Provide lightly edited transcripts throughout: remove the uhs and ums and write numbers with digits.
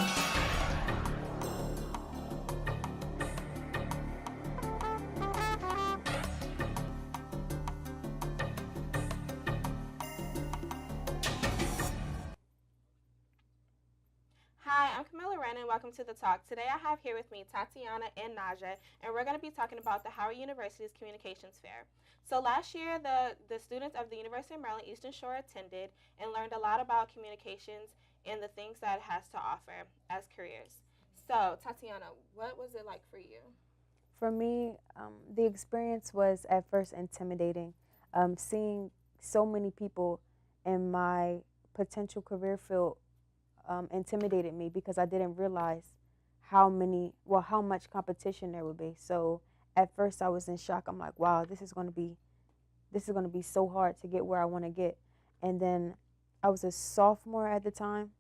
Hi, I'm Camille and welcome to The Talk. Today I have here with me Tatianna and Nadja, and we're going to be talking about the Howard University's Communications Fair. So last year, the students of the University of Maryland Eastern Shore attended and learned a lot about communications and the things that it has to offer as careers. So, Tatianna, what was it like for you? For me, the experience was at first intimidating. Seeing so many people in my potential career field intimidated me because I didn't realize how much competition there would be. So at first I was in shock. I'm like, wow, this is going to be so hard to get where I want to get. And then I was a sophomore at the time.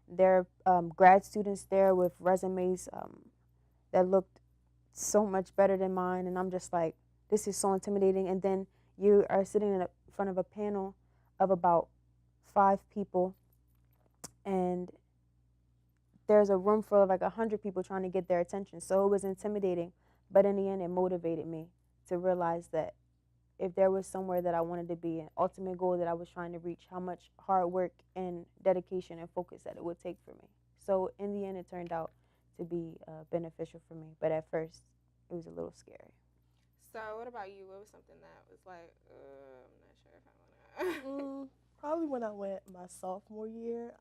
There are grad students there with resumes that looked so much better than mine, and I'm just like, this is so intimidating. And then you are sitting in front of a panel of about 5 people, and there's a room full of like 100 people trying to get their attention. So it was intimidating, but in the end, it motivated me to realize that if there was somewhere that I wanted to be, an ultimate goal that I was trying to reach, how much hard work and dedication and focus that it would take for me. So in the end, it turned out to be beneficial for me. But at first, it was a little scary. So, what about you? What was something that was like, I'm not sure if I want to. Probably when I went my sophomore year,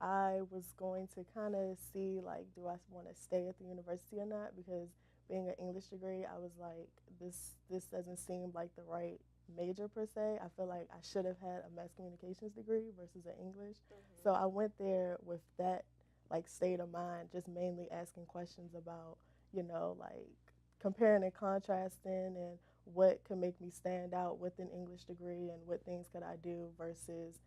I was going to kind of see like, do I want to stay at the university or not? Because being an English degree, I was like, this doesn't seem like the right major per se. I feel like I should have had a mass communications degree versus an English. So I went there with that like state of mind, just mainly asking questions about, like comparing and contrasting and what could make me stand out with an English degree and what things could I do versus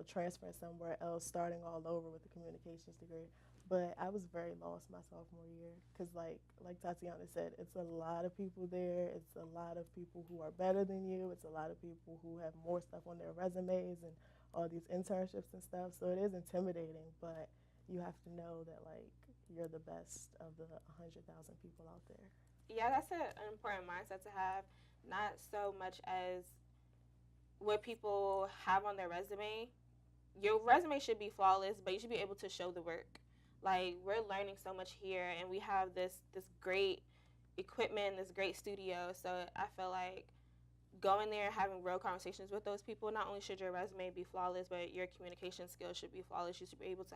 transferring somewhere else, starting all over with a communications degree. But I was very lost my sophomore year because, like Tatiana said, it's a lot of people there. It's a lot of people who are better than you. It's a lot of people who have more stuff on their resumes and all these internships and stuff. So it is intimidating, but you have to know that like you're the best of the 100,000 people out there. Yeah, that's an important mindset to have. Not so much as what people have on their resume. Your resume should be flawless, but you should be able to show the work. Like we're learning so much here, and we have this great equipment, this great studio. So I feel like going there and having real conversations with those people. Not only should your resume be flawless, but your communication skills should be flawless. You should be able to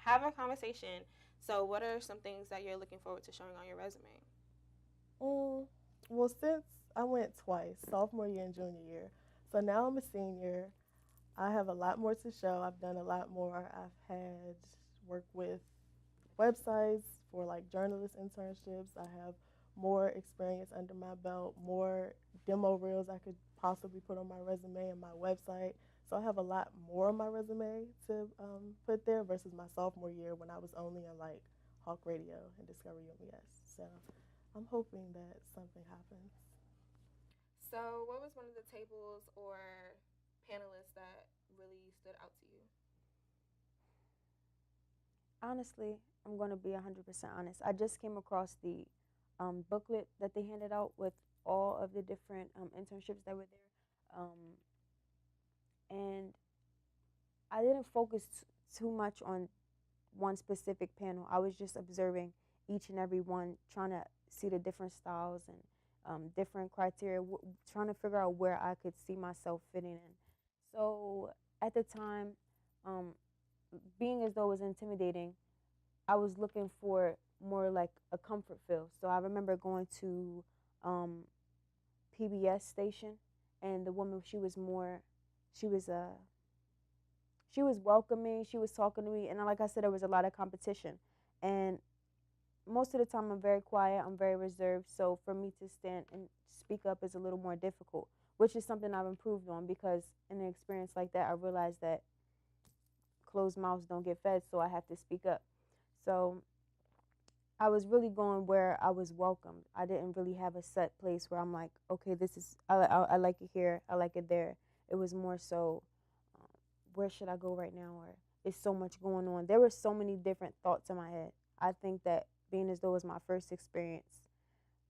have a conversation. So, what are some things that you're looking forward to showing on your resume? Mm, well, since I went twice, sophomore year and junior year, so now I'm a senior. I have a lot more to show. I've done a lot more. I've had work with websites for like journalist internships. I have more experience under my belt, more demo reels I could possibly put on my resume and my website. So I have a lot more on my resume to put there versus my sophomore year when I was only in like Hawk Radio and Discover UMES. So I'm hoping that something happens. So, what was one of the tables or panelists that really stood out to you? Honestly, I'm going to be 100% honest. I just came across the booklet that they handed out with all of the different internships that were there. And I didn't focus too much on one specific panel. I was just observing each and every one, trying to see the different styles and different criteria, trying to figure out where I could see myself fitting in. So at the time, um, being as though it was intimidating, I was looking for more like a comfort feel. So I remember going to um, PBS station, and the woman, she was she was welcoming. She was talking to me, and like I said, there was a lot of competition, and most of the time I'm very quiet. I'm very reserved. So for me to stand and speak up is a little more difficult, which is something I've improved on because in an experience like that, I realized that closed mouths don't get fed, so I have to speak up. So I was really going where I was welcomed. I didn't really have a set place where I'm like, okay, this is I like it here, I like it there. It was more so, where should I go right now, or it's so much going on. There were so many different thoughts in my head. I think that being as though it was my first experience,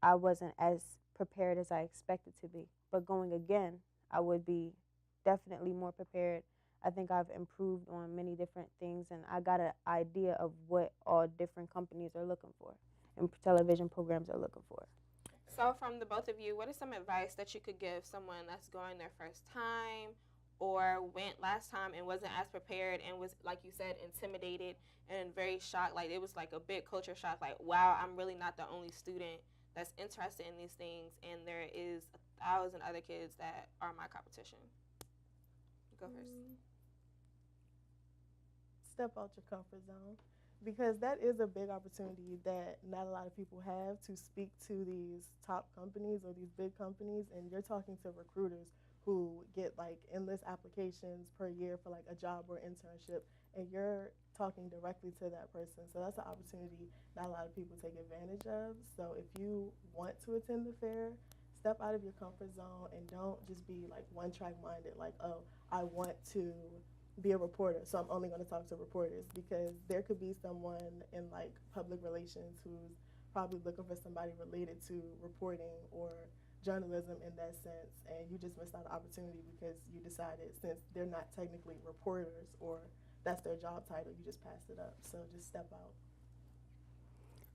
I wasn't as prepared as I expected to be. But going again, I would be definitely more prepared. I think I've improved on many different things, and I got an idea of what all different companies are looking for and television programs are looking for. So, from the both of you, what is some advice that you could give someone that's going their first time or went last time and wasn't as prepared and was, like you said, intimidated and very shocked? Like, it was like a big culture shock. Like, wow, I'm really not the only student that's interested in these things, and there is 1,000 other kids that are my competition. Go first. Step out your comfort zone, because that is a big opportunity that not a lot of people have, to speak to these top companies or these big companies, and you're talking to recruiters who get like endless applications per year for like a job or internship, and you're talking directly to that person. So that's an opportunity not a lot of people take advantage of. So if you want to attend the fair, step out of your comfort zone and don't just be like one track minded, like, oh, I want to be a reporter, so I'm only going to talk to reporters, because there could be someone in like public relations who's probably looking for somebody related to reporting or journalism in that sense, and you just missed out an opportunity because you decided, since they're not technically reporters or that's their job title, you just passed it up. So just step out.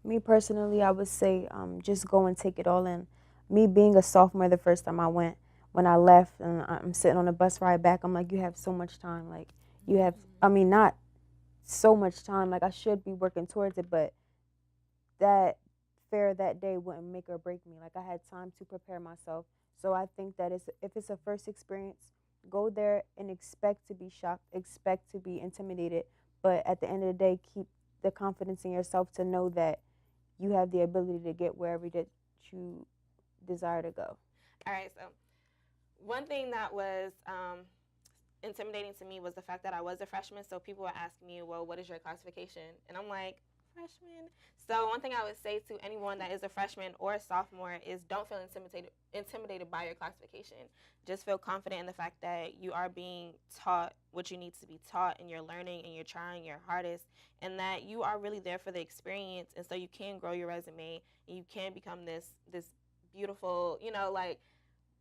Me personally, I would say just go and take it all in. Me being a sophomore the first time I went, when I left and I'm sitting on a bus ride back, I'm like, you have so much time. Like, you have, I mean, not so much time. Like, I should be working towards it, but that fair that day wouldn't make or break me. Like, I had time to prepare myself. So I think that if it's a first experience, go there and expect to be shocked, expect to be intimidated, but at the end of the day, keep the confidence in yourself to know that you have the ability to get wherever that you desire to go. All right, so one thing that was intimidating to me was the fact that I was a freshman. So people would ask me, well, what is your classification? And I'm like, freshman. So one thing I would say to anyone that is a freshman or a sophomore is don't feel intimidated by your classification. Just feel confident in the fact that you are being taught what you need to be taught, and you're learning and you're trying your hardest, and that you are really there for the experience, and so you can grow your resume and you can become this beautiful, like,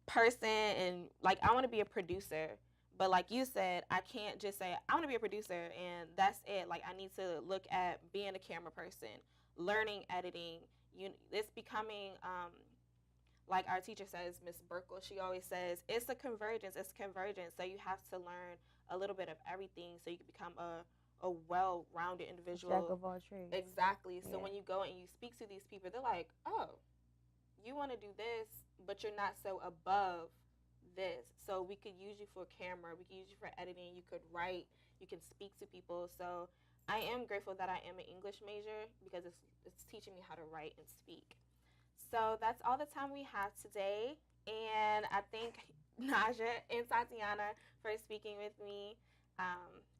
person. And like, I want to be a producer, but like you said, I can't just say I want to be a producer and that's it. Like, I need to look at being a camera person, learning editing. It's becoming like our teacher says, Miss Burkle, she always says, it's a convergence. So you have to learn a little bit of everything so you can become a well-rounded individual. Jack of all trades. Exactly. So Yeah. when you go and you speak to these people, they're like, oh, you want to do this, but you're not so above this. So we could use you for camera, we could use you for editing, you could write, you can speak to people. So I am grateful that I am an English major, because it's teaching me how to write and speak. So that's all the time we have today. And I thank Nadja and Tatianna for speaking with me.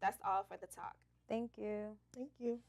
That's all for the talk. Thank you. Thank you.